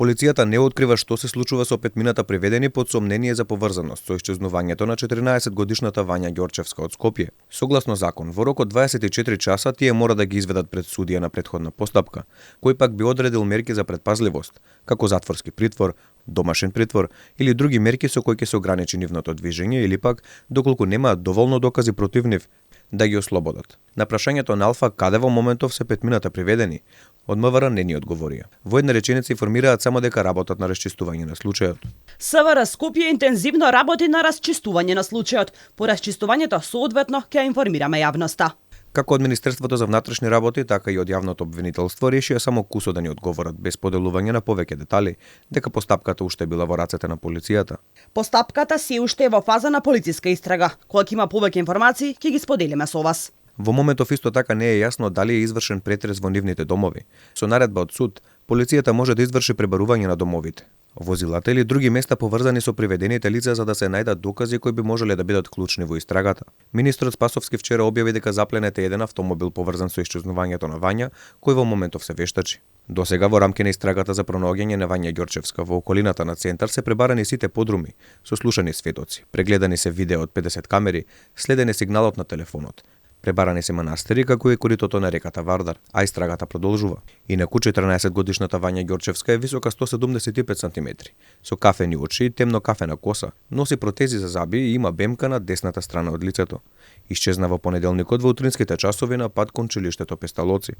Полицијата не открива што се случува со петмината приведени под сомнение за поврзаност со исчезнувањето на 14-годишната Вања Ѓорчевска од Скопје. Согласно закон, во рок од 24 часа тие мора да ги изведат пред судија на претходна постапка, кој пак би одредил мерки за предпазливост, како затворски притвор, домашен притвор или други мерки со кои ќе се ограничи нивното движење или пак, доколку немаат доволно докази против нив, да ги ослободат. На прашањето на Алфа каде во моментов се петмината приведени, од МВР не ни одговорија. Во една реченица информираат само дека работат на расчистување на случајот. СВР Скопје интензивно работи на расчистување на случајот. По расчистувањето соодветно ќе информираме јавноста. Како од Министерството за внатрешни работи, така и од јавното обвинителство решија само кусо да ни одговорат без поделување на повеќе детали, дека постапката уште била во рацете на полицијата. Постапката се уште е во фаза на полициска истрага. Кога ќе има повеќе информации, ќе ги споделиме со вас. Во моментов исто така не е јасно дали е извршен претрес во нивните домови. Со наредба од суд, полицијата може да изврши пребарување на домовите, возилата или други места поврзани со приведените лица за да се најдат докази кои би можеле да бидат клучни во истрагата. Министрот Спасовски вчера објави дека запленет е еден автомобил поврзан со исчезнувањето на Вања, кој во моментов се вештачи. Досега во рамки на истрагата за пронаоѓање на Вања Ѓорчевска во околината на центар се пребарани сите подруми, сослушани сведоци, прегледани се видео од 50 камери, следен е сигналот на телефонот. Пребарани се манастири како и коритото на реката Вардар, а истрагата продолжува. Инаку 14-годишната Вања Ѓорчевска е висока 175 см, со кафени очи и темно кафена коса, носи протези за заби и има бемка на десната страна од лицето. Исчезна во понеделникот во утринските часови на пат кон училиштето Песталоци.